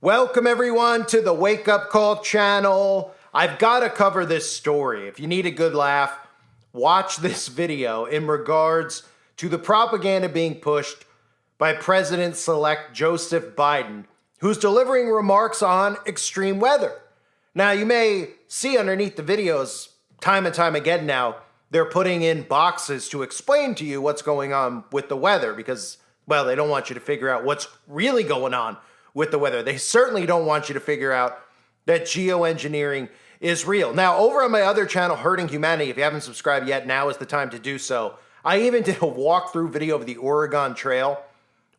Welcome everyone to the Wake Up Call channel. I've got to cover this story. If you need a good laugh, watch this video in regards to the propaganda being pushed by President-elect Joseph Biden, who's delivering remarks on extreme weather. Now, you may see underneath the videos time and time again now, they're putting in boxes to explain to you what's going on with the weather because, well, they don't want you to figure out what's really going on with the weather. They certainly don't want you to figure out that geoengineering is real. Now, over on my other channel, Hurting Humanity, if you haven't subscribed yet, now is the time to do so. I even did a walkthrough video of the Oregon Trail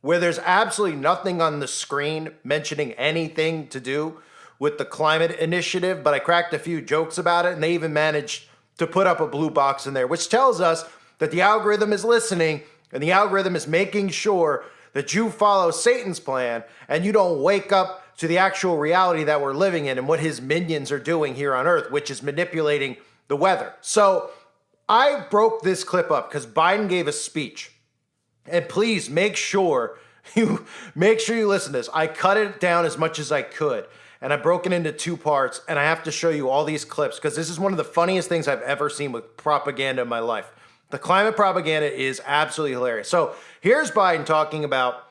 where there's absolutely nothing on the screen mentioning anything to do with the climate initiative, but I cracked a few jokes about it, and they even managed to put up a blue box in there, which tells us that the algorithm is listening, and the algorithm is making sure that you follow Satan's plan and you don't wake up to the actual reality that we're living in and what his minions are doing here on Earth, which is manipulating the weather. So I broke this clip up because Biden gave a speech. And please make sure you listen to this. I cut it down as much as I could, and I broke it into two parts, and I have to show you all these clips because this is one of the funniest things I've ever seen with propaganda in my life. The climate propaganda is absolutely hilarious. So here's Biden talking about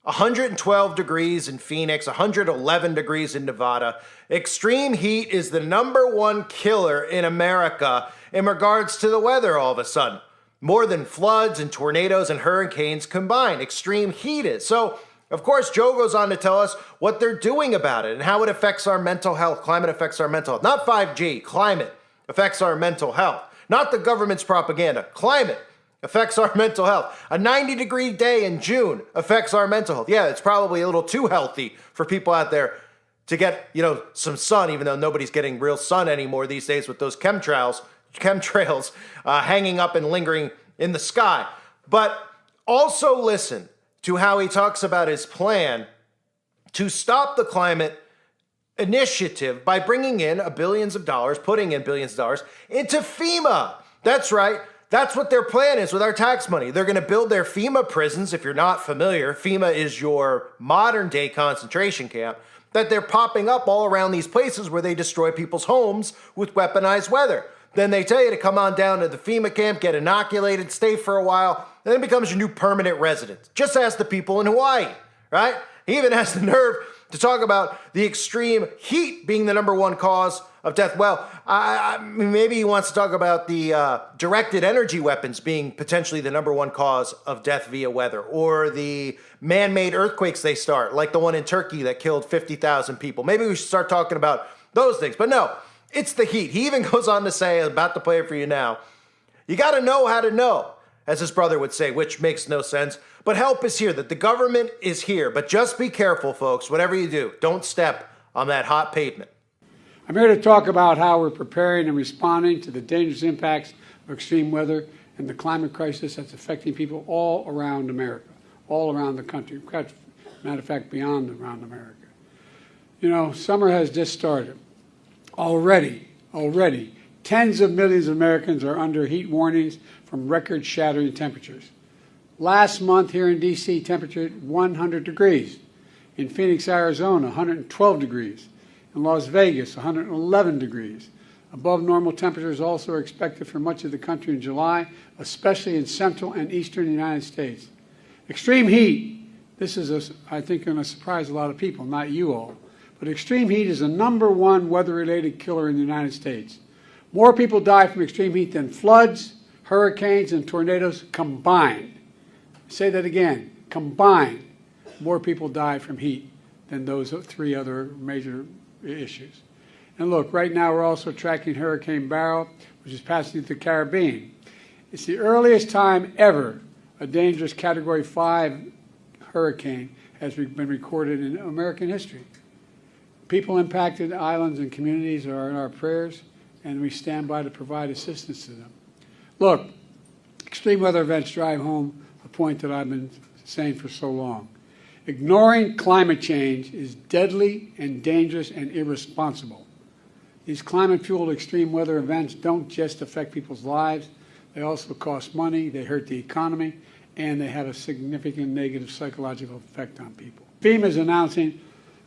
112 degrees in Phoenix, 111 degrees in Nevada. Extreme heat is the #1 killer in America in regards to the weather all of a sudden. More than floods and tornadoes and hurricanes combined, extreme heat is. So, of course, Joe goes on to tell us what they're doing about it and how it affects our mental health. Climate affects our mental health. Not 5G, climate affects our mental health. Not the government's propaganda. Climate affects our mental health. A 90-degree day in June affects our mental health. Yeah, it's probably a little too healthy for people out there to get, some sun, even though nobody's getting real sun anymore these days with those chemtrails hanging up and lingering in the sky. But also listen to how he talks about his plan to stop the climate initiative by bringing in billions of dollars into FEMA. That's right. That's what their plan is with our tax money. They're going to build their FEMA prisons. If you're not familiar, FEMA is your modern day concentration camp that they're popping up all around these places where they destroy people's homes with weaponized weather. Then they tell you to come on down to the FEMA camp, get inoculated, stay for a while, and then it becomes your new permanent residence. Just ask the people in Hawaii, right? He even has the nerve to talk about the extreme heat being the #1 cause of death. Well, maybe he wants to talk about the directed energy weapons being potentially the #1 cause of death via weather, or the man-made earthquakes they start, like the one in Turkey that killed 50,000 people. Maybe we should start talking about those things, but no, it's the heat. He even goes on to say, I'm about to play it for you now, you got to know how to know, as his brother would say, which makes no sense. But help is here, that the government is here. But just be careful, folks. Whatever you do, don't step on that hot pavement. I'm here to talk about how we're preparing and responding to the dangerous impacts of extreme weather and the climate crisis that's affecting people all around America, all around the country. Matter of fact, beyond around America. Summer has just started. Already, tens of millions of Americans are under heat warnings from record-shattering temperatures. Last month here in D.C., temperature 100 degrees. In Phoenix, Arizona, 112 degrees. In Las Vegas, 111 degrees. Above normal temperatures also are expected for much of the country in July, especially in central and eastern United States. Extreme heat, this is, I think, going to surprise a lot of people, not you all. But extreme heat is the #1 weather-related killer in the United States. More people die from extreme heat than floods, hurricanes, and tornadoes combined. Say that again, combined. More people die from heat than those 3 other major issues. And look, right now we're also tracking Hurricane Beryl, which is passing through the Caribbean. It's the earliest time ever a dangerous Category 5 hurricane has been recorded in American history. People impacted islands and communities are in our prayers, and we stand by to provide assistance to them. Look, extreme weather events drive home a point that I've been saying for so long. Ignoring climate change is deadly and dangerous and irresponsible. These climate-fueled extreme weather events don't just affect people's lives, they also cost money, they hurt the economy, and they have a significant negative psychological effect on people. FEMA is announcing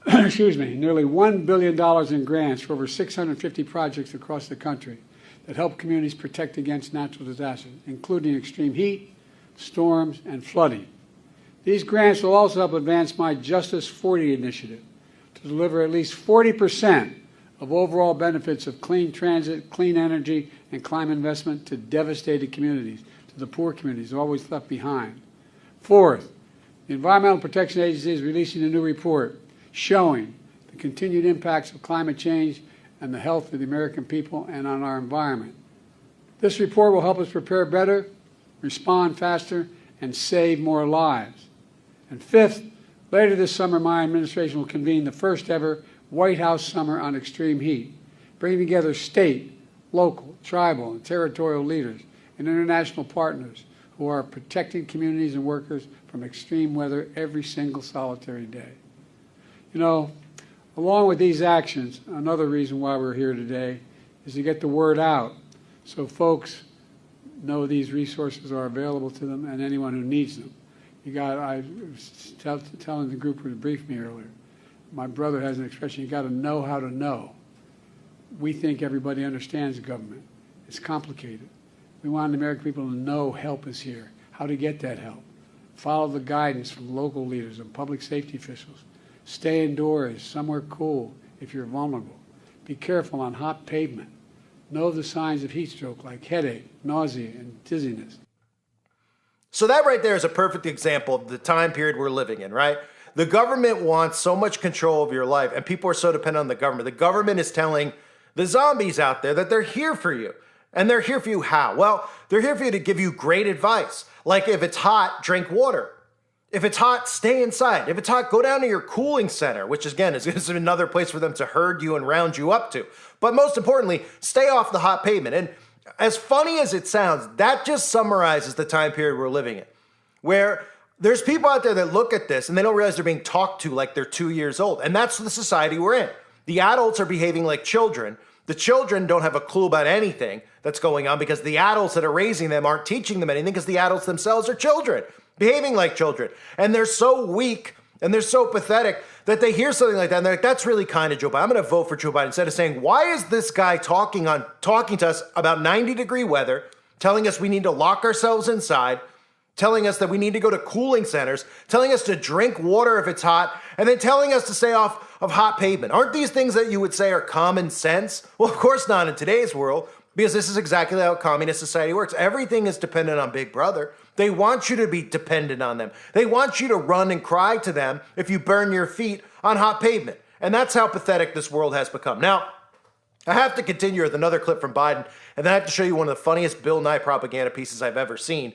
excuse me, nearly $1 billion in grants for over 650 projects across the country that help communities protect against natural disasters, including extreme heat, storms, and flooding. These grants will also help advance my Justice 40 initiative to deliver at least 40% of overall benefits of clean transit, clean energy, and climate investment to devastated communities, to the poor communities always left behind. Fourth, the Environmental Protection Agency is releasing a new report showing the continued impacts of climate change and the health of the American people and on our environment. This report will help us prepare better, respond faster, and save more lives. And fifth, later this summer, my administration will convene the first ever White House Summer on Extreme Heat, bringing together state, local, tribal, and territorial leaders and international partners who are protecting communities and workers from extreme weather every single solitary day. You know, along with these actions, another reason why we're here today is to get the word out so folks know these resources are available to them and anyone who needs them. I was telling the group who briefed me earlier, my brother has an expression, you got to know how to know. We think everybody understands government. It's complicated. We want the American people to know help is here, how to get that help. Follow the guidance from local leaders and public safety officials. Stay indoors, somewhere cool if you're vulnerable. Be careful on hot pavement. Know the signs of heat stroke like headache, nausea, and dizziness. So that right there is a perfect example of the time period we're living in, right? The government wants so much control of your life, and people are so dependent on the government. The government is telling the zombies out there that they're here for you. And they're here for you how? Well, they're here for you to give you great advice. Like if it's hot, drink water. If it's hot, stay inside. If it's hot, go down to your cooling center, which again is another place for them to herd you and round you up to. But most importantly, stay off the hot pavement. And as funny as it sounds, that just summarizes the time period we're living in, where there's people out there that look at this and they don't realize they're being talked to like they're 2 years old. And that's the society we're in. The adults are behaving like children. The children don't have a clue about anything that's going on because the adults that are raising them aren't teaching them anything because the adults themselves are children, behaving like children. And they're so weak and they're so pathetic that they hear something like that and they're like, that's really kind of Joe Biden. I'm going to vote for Joe Biden. Instead of saying, why is this guy talking to us about 90-degree weather, telling us we need to lock ourselves inside, telling us that we need to go to cooling centers, telling us to drink water if it's hot, and then telling us to stay off of hot pavement. Aren't these things that you would say are common sense? Well, of course not in today's world, because this is exactly how communist society works. Everything is dependent on Big Brother. They want you to be dependent on them. They want you to run and cry to them if you burn your feet on hot pavement. And that's how pathetic this world has become. Now, I have to continue with another clip from Biden, and then I have to show you one of the funniest Bill Nye propaganda pieces I've ever seen.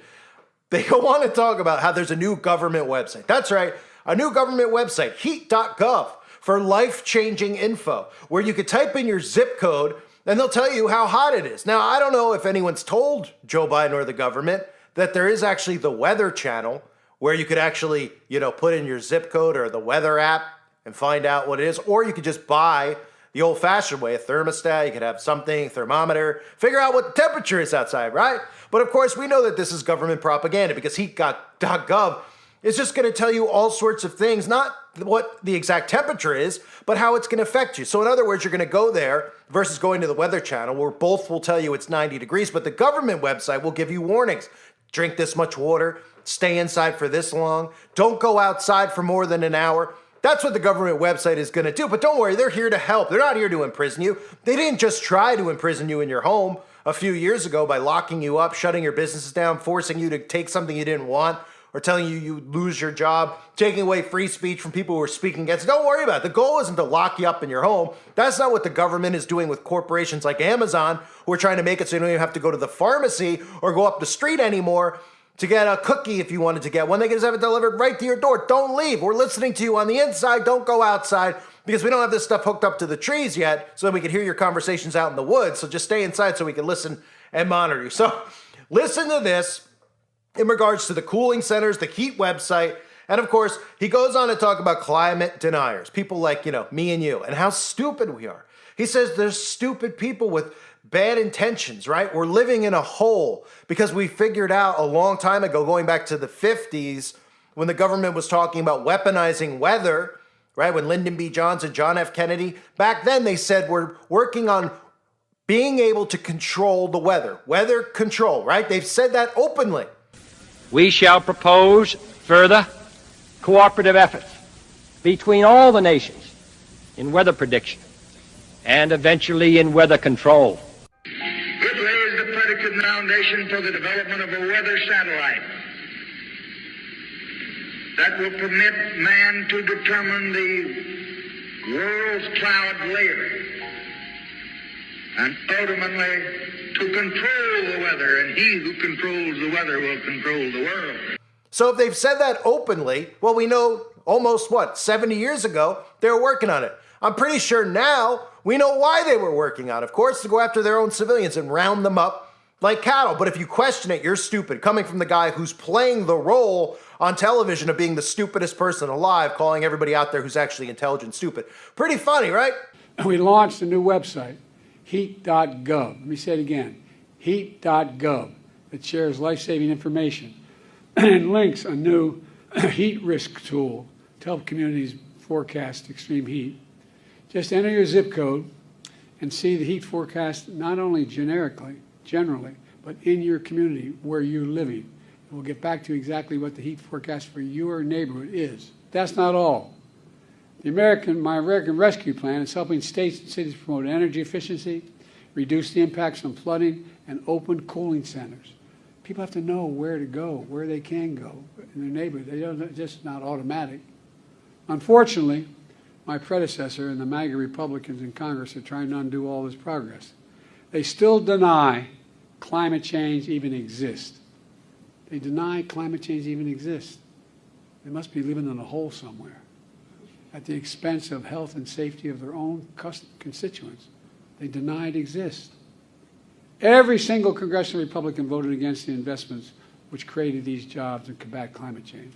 They go on to talk about how there's a new government website. That's right, a new government website, heat.gov, for life-changing info, where you could type in your zip code and they'll tell you how hot it is. Now, I don't know if anyone's told Joe Biden or the government that there is actually the Weather Channel where you could actually, put in your zip code or the weather app and find out what it is. Or you could just buy the old-fashioned way, a thermostat. You could have something, thermometer, figure out what the temperature is outside, right? But of course, we know that this is government propaganda because heat.gov is just going to tell you all sorts of things, not what the exact temperature is, but how it's going to affect you. So in other words, you're going to go there versus going to the Weather Channel where both will tell you it's 90 degrees, but the government website will give you warnings. Drink this much water, stay inside for this long, don't go outside for more than an hour. That's what the government website is going to do. But don't worry, they're here to help. They're not here to imprison you. They didn't just try to imprison you in your home a few years ago by locking you up, shutting your businesses down, forcing you to take something you didn't want, or telling you lose your job, taking away free speech from people who are speaking against it. Don't worry about it. The goal isn't to lock you up in your home. That's not what the government is doing with corporations like Amazon, who are trying to make it so you don't even have to go to the pharmacy or go up the street anymore to get a cookie if you wanted to get one. They can just have it delivered right to your door. Don't leave. We're listening to you on the inside. Don't go outside because we don't have this stuff hooked up to the trees yet so that we can hear your conversations out in the woods. So just stay inside so we can listen and monitor you. So listen to this in regards to the cooling centers, the heat website, and of course, he goes on to talk about climate deniers, people like, me and you, and how stupid we are. He says there's stupid people with bad intentions, right? We're living in a hole because we figured out a long time ago, going back to the 50s, when the government was talking about weaponizing weather right? When Lyndon B. Johnson, John F. Kennedy, back then they said we're working on being able to control the weather. Weather control, right? They've said that openly. We shall propose further cooperative efforts between all the nations in weather prediction and eventually in weather control. It lays the predicate foundation for the development of a weather satellite that will permit man to determine the world's cloud layer and ultimately to control the weather, and he who controls the weather will control the world. So if they've said that openly, well, we know almost, 70 years ago, they were working on it. I'm pretty sure now we know why they were working on it. Of course, to go after their own civilians and round them up like cattle. But if you question it, you're stupid. Coming from the guy who's playing the role on television of being the stupidest person alive, calling everybody out there who's actually intelligent stupid. Pretty funny, right? We launched a new website, heat.gov. Let me say it again, heat.gov, that shares life-saving information and links a new heat risk tool to help communities forecast extreme heat. Just enter your zip code and see the heat forecast not only generally, but in your community where you're living. We'll get back to exactly what the heat forecast for your neighborhood is. That's not all. My American Rescue Plan is helping states and cities promote energy efficiency, reduce the impacts from flooding, and open cooling centers. People have to know where to go, where they can go in their neighborhood. It's just not automatic. Unfortunately, my predecessor and the MAGA Republicans in Congress are trying to undo all this progress. They still deny climate change even exists. They deny climate change even exists. They must be living in a hole somewhere at the expense of health and safety of their own constituents. They deny it exists. Every single congressional Republican voted against the investments which created these jobs and combat climate change.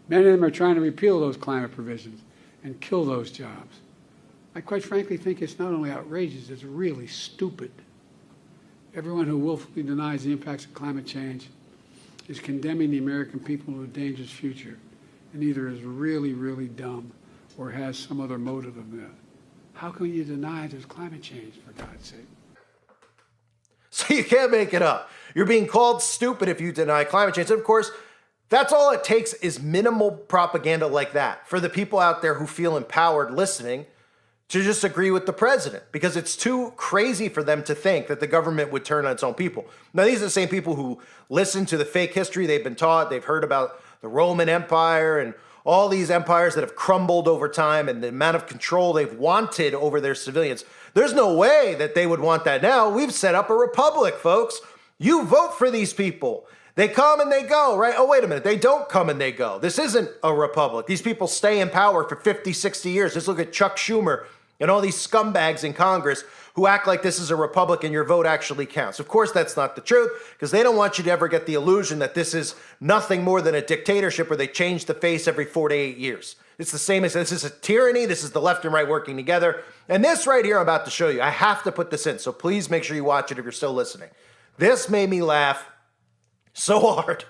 Many of them are trying to repeal those climate provisions and kill those jobs. I quite frankly think it's not only outrageous, it's really stupid. Everyone who willfully denies the impacts of climate change is condemning the American people to a dangerous future, and either is really, really dumb or has some other motive of that. How can you deny there's climate change, for God's sake? So you can't make it up. You're being called stupid if you deny climate change. And of course, that's all it takes is minimal propaganda like that for the people out there who feel empowered listening to just agree with the president, because it's too crazy for them to think that the government would turn on its own people. Now, these are the same people who listen to the fake history they've been taught. They've heard about the Roman Empire and all these empires that have crumbled over time and the amount of control they've wanted over their civilians. There's no way that they would want that now. We've set up a republic, folks. You vote for these people. They come and they go, right? Oh, wait a minute. They don't come and they go. This isn't a republic. These people stay in power for 50, 60 years. Just look at Chuck Schumer and all these scumbags in Congress who act like this is a republic and your vote actually counts. Of course, that's not the truth, because they don't want you to ever get the illusion that this is nothing more than a dictatorship where they change the face every 4 to 8 years. It's the same as this is a tyranny. This is the left and right working together. And this right here I'm about to show you, I have to put this in, so please make sure you watch it if you're still listening. This made me laugh so hard.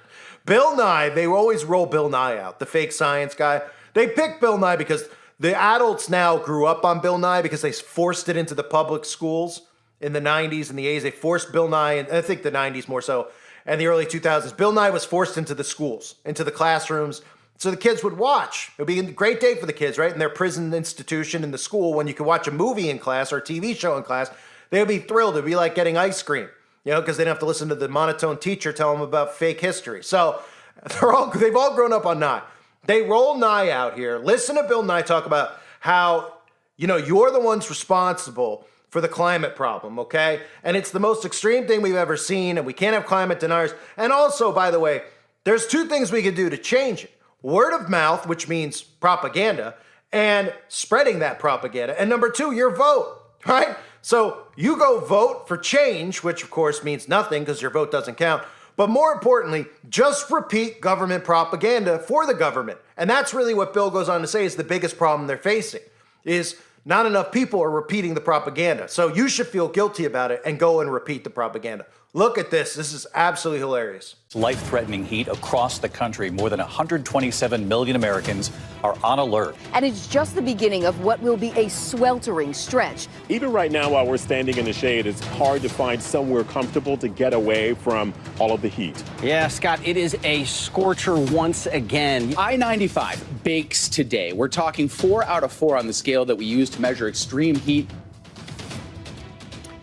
Bill Nye, they always roll Bill Nye out, the fake science guy. They picked Bill Nye because the adults now grew up on Bill Nye because they forced it into the public schools in the 90s and the 80s. They forced Bill Nye, and I think the 90s more so, and the early 2000s. Bill Nye was forced into the schools, into the classrooms, so the kids would watch. It would be a great day for the kids, right? In their prison institution in the school, when you could watch a movie in class or a TV show in class, they would be thrilled. It would be like getting ice cream, because they didn't have to listen to the monotone teacher tell them about fake history. So they've all grown up on Nye. They roll Nye out here. Listen to Bill Nye talk about how, you're the ones responsible for the climate problem, okay? And it's the most extreme thing we've ever seen, and we can't have climate deniers. And also, by the way, there's two things we could do to change it. Word of mouth, which means propaganda, and spreading that propaganda. And number two, your vote, right? So you go vote for change, which of course means nothing because your vote doesn't count. But more importantly, just repeat government propaganda for the government. And that's really what Bill goes on to say is the biggest problem they're facing, is not enough people are repeating the propaganda. So you should feel guilty about it and go and repeat the propaganda. Look at this. This is absolutely hilarious. Life-threatening heat across the country. More than 127 million Americans are on alert. And it's just the beginning of what will be a sweltering stretch. Even right now, while we're standing in the shade, it's hard to find somewhere comfortable to get away from all of the heat. Yeah, Scott, it is a scorcher once again. I-95 bakes today. We're talking 4 out of 4 on the scale that we use to measure extreme heat.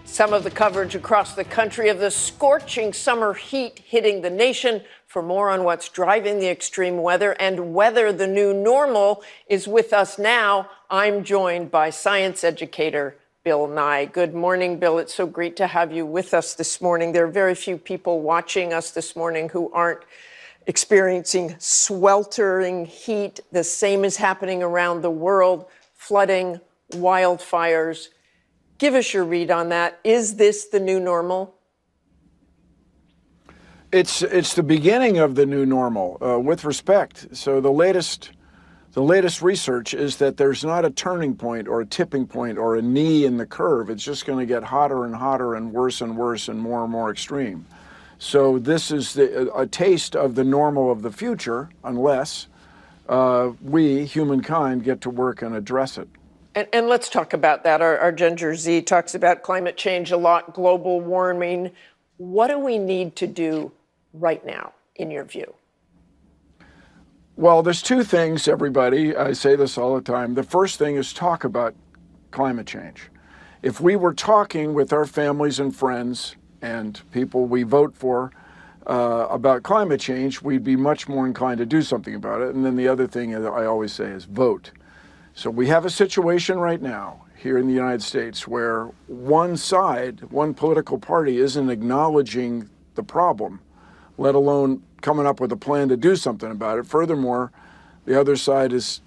Some of the coverage across the country of the scorching summer heat hitting the nation. For more on what's driving the extreme weather and whether the new normal is with us now, I'm joined by science educator Bill Nye. Good morning, Bill. It's so great to have you with us this morning. There are very few people watching us this morning who aren't experiencing sweltering heat. The same is happening around the world, flooding, wildfires. Give us your read on that. Is this the new normal? It's the beginning of the new normal, with respect. So the latest research is that there's not a turning point or a tipping point or a knee in the curve. It's just going to get hotter and hotter and worse and more extreme. So this is a taste of the normal of the future, unless we, humankind, get to work and address it. And let's talk about that. Our Ginger Z talks about climate change a lot, global warming. What do we need to do right now, in your view? Well, there's two things, everybody. I say this all the time. The first thing is talk about climate change. If we were talking with our families and friends and people we vote for about climate change, we'd be much more inclined to do something about it. And then the other thing I always say is vote. So we have a situation right now here in the United States where one side, one political party isn't acknowledging the problem, let alone coming up with a plan to do something about it. Furthermore, the other side is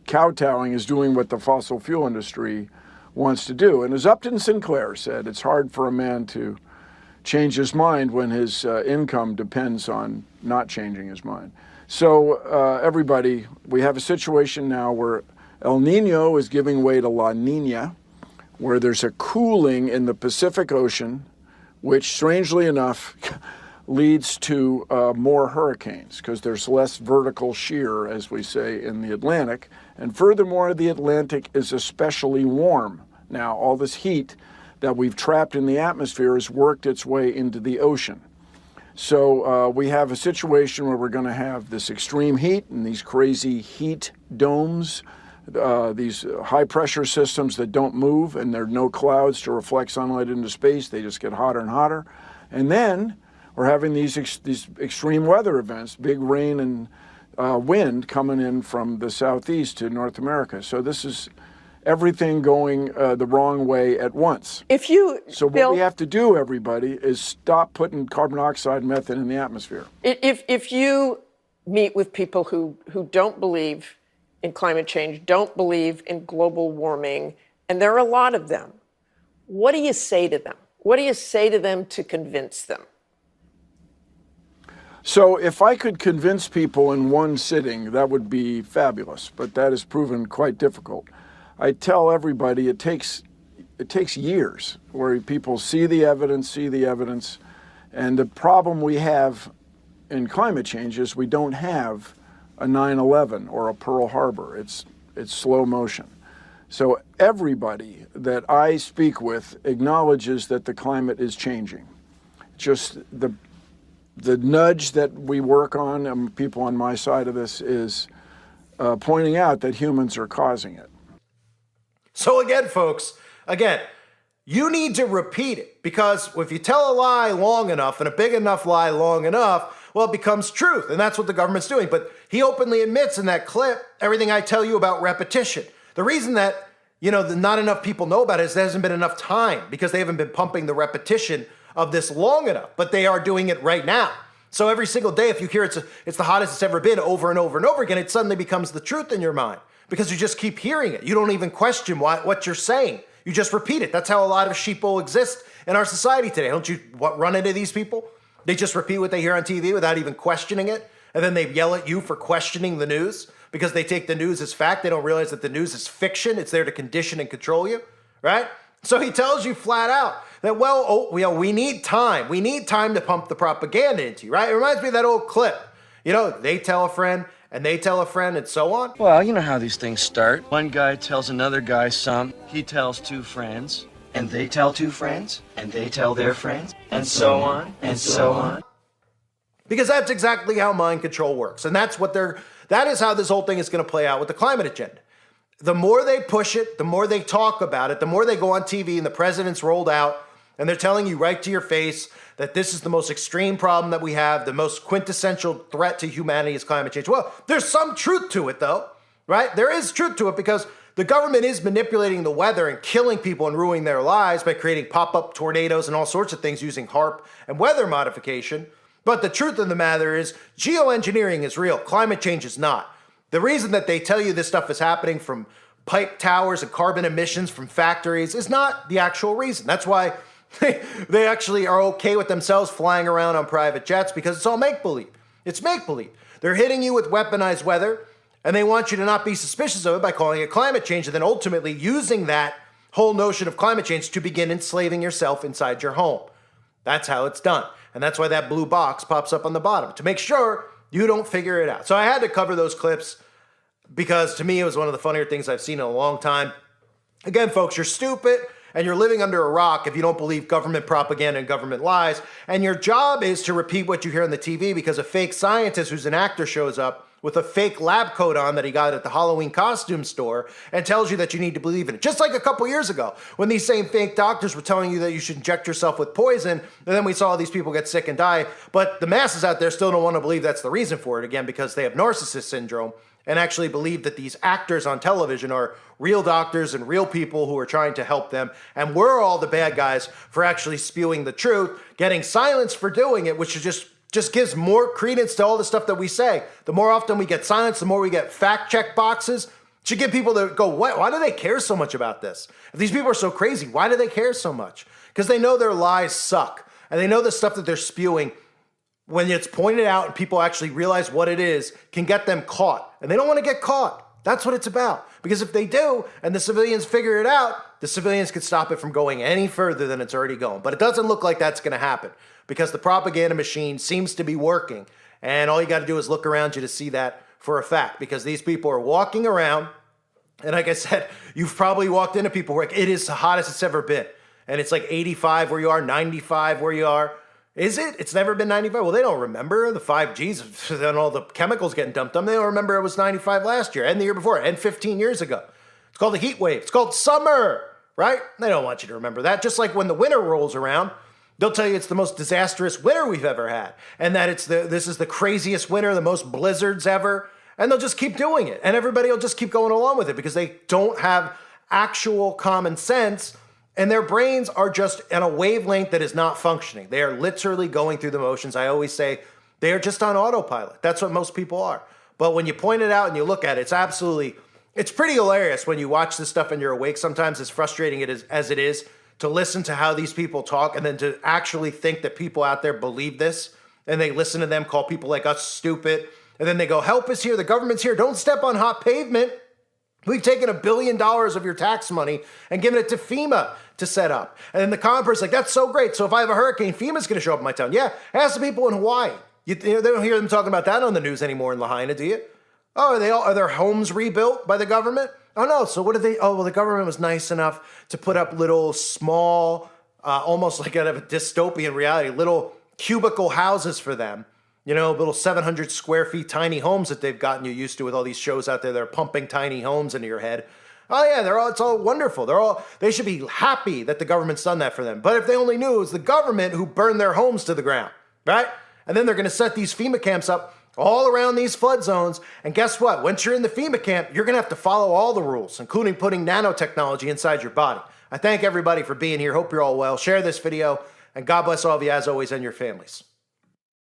kowtowing, is doing what the fossil fuel industry wants to do. And as Upton Sinclair said, it's hard for a man to change his mind when his income depends on not changing his mind. So everybody, we have a situation now where El Nino is giving way to La Nina, where there's a cooling in the Pacific Ocean, which strangely enough leads to more hurricanes because there's less vertical shear, as we say, in the Atlantic. And furthermore, the Atlantic is especially warm. Now, all this heat that we've trapped in the atmosphere has worked its way into the ocean. So we have a situation where we're going to have this extreme heat and these crazy heat domes, these high-pressure systems that don't move, and there are no clouds to reflect sunlight into space. They just get hotter and hotter. And then we're having these extreme weather events, big rain and wind coming in from the southeast to North America. So this is everything going the wrong way at once. So what we have to do, everybody, is stop putting carbon dioxide and methane in the atmosphere. If you meet with people who don't believe in climate change, don't believe in global warming, and there are a lot of them, what do you say to them? What do you say to them to convince them? So if I could convince people in one sitting, that would be fabulous, but that has proven quite difficult. I tell everybody it takes years where people see the evidence, and the problem we have in climate change is we don't have a 9/11 or a Pearl Harbor. It's slow motion. So everybody that I speak with acknowledges that the climate is changing. Just the nudge that we work on, and people on my side of this, is pointing out that humans are causing it. So again, folks, you need to repeat it, because if you tell a lie long enough and a big enough lie long enough, well, it becomes truth, and that's what the government's doing. But he openly admits in that clip everything I tell you about repetition. The reason that, not enough people know about it is there hasn't been enough time, because they haven't been pumping the repetition of this long enough, but they are doing it right now. So every single day, if you hear it's the hottest it's ever been over and over and over again, it suddenly becomes the truth in your mind, because you just keep hearing it. You don't even question what you're saying. You just repeat it. That's how a lot of sheeple exist in our society today. Don't you run into these people? They just repeat what they hear on TV without even questioning it, and then they yell at you for questioning the news because they take the news as fact. They don't realize that the news is fiction. It's there to condition and control you, right? So he tells you flat out that, we need time. We need time to pump the propaganda into you, right? It reminds me of that old clip. They tell a friend, and they tell a friend, and so on. Well, you know how these things start. One guy tells another guy some. He tells two friends, and they tell two friends, and they tell their friends, and so on, and so on. Because that's exactly how mind control works. And that is how this whole thing is going to play out with the climate agenda. The more they push it, the more they talk about it, the more they go on TV and the president's rolled out and they're telling you right to your face that this is the most extreme problem that we have, the most quintessential threat to humanity is climate change. Well, there's some truth to it though, right? There is truth to it because the government is manipulating the weather and killing people and ruining their lives by creating pop-up tornadoes and all sorts of things using HAARP and weather modification. But the truth of the matter is geoengineering is real. Climate change is not. The reason that they tell you this stuff is happening from pipe towers and carbon emissions from factories is not the actual reason. That's why they actually are okay with themselves flying around on private jets because it's all make-believe. It's make-believe. They're hitting you with weaponized weather and they want you to not be suspicious of it by calling it climate change and then ultimately using that whole notion of climate change to begin enslaving yourself inside your home. That's how it's done. And that's why that blue box pops up on the bottom, to make sure you don't figure it out. So I had to cover those clips because to me it was one of the funnier things I've seen in a long time. Again, folks, you're stupid and you're living under a rock if you don't believe government propaganda and government lies. And your job is to repeat what you hear on the TV because a fake scientist who's an actor shows up with a fake lab coat on that he got at the Halloween costume store and tells you that you need to believe in it. Just like a couple years ago when these same fake doctors were telling you that you should inject yourself with poison, and then we saw all these people get sick and die. But the masses out there still don't want to believe that's the reason for it, again, because they have narcissist syndrome and actually believe that these actors on television are real doctors and real people who are trying to help them. And we're all the bad guys for actually spewing the truth, getting silenced for doing it, which is just gives more credence to all the stuff that we say. The more often we get silenced, the more we get fact check boxes. It should get people to go, why do they care so much about this? If these people are so crazy, why do they care so much? Because they know their lies suck. And they know the stuff that they're spewing, when it's pointed out and people actually realize what it is, can get them caught. And they don't want to get caught. That's what it's about. Because if they do, and the civilians figure it out, the civilians could stop it from going any further than it's already going. But it doesn't look like that's going to happen, because the propaganda machine seems to be working. And all you got to do is look around you to see that for a fact, because these people are walking around. And like I said, you've probably walked into people where it is the hottest it's ever been. And it's like 85 where you are, 95 where you are. Is it? It's never been 95? Well, they don't remember the 5Gs and all the chemicals getting dumped on them. They don't remember it was 95 last year and the year before and 15 years ago. It's called a heat wave. It's called summer, right? They don't want you to remember that. Just like when the winter rolls around, they'll tell you it's the most disastrous winter we've ever had, and that this is the craziest winter, the most blizzards ever, and they'll just keep doing it, and everybody will just keep going along with it because they don't have actual common sense, and their brains are just on a wavelength that is not functioning. They are literally going through the motions. I always say they are just on autopilot. That's what most people are. But when you point it out and you look at it, it's pretty hilarious when you watch this stuff and you're awake. Sometimes as frustrating as it is to listen to how these people talk and then to actually think that people out there believe this and they listen to them call people like us stupid. And then they go, help is here. The government's here. Don't step on hot pavement. We've taken $1 billion of your tax money and given it to FEMA to set up. And then the conference like, that's so great. So if I have a hurricane, FEMA's going to show up in my town. Yeah, ask the people in Hawaii. They don't hear them talking about that on the news anymore in Lahaina, do you? Oh, are their homes rebuilt by the government? Oh, no. So what did they? Oh, well, the government was nice enough to put up little small, almost like out of a dystopian reality, little cubicle houses for them. You know, little 700 square feet tiny homes that they've gotten you used to with all these shows out there that are pumping tiny homes into your head. Oh, yeah, it's all wonderful. They should be happy that the government's done that for them. But if they only knew it was the government who burned their homes to the ground, right? And then they're going to set these FEMA camps up all around these flood zones. And guess what? Once you're in the FEMA camp, you're going to have to follow all the rules, including putting nanotechnology inside your body. I thank everybody for being here. Hope you're all well. Share this video, and God bless all of you as always and your families.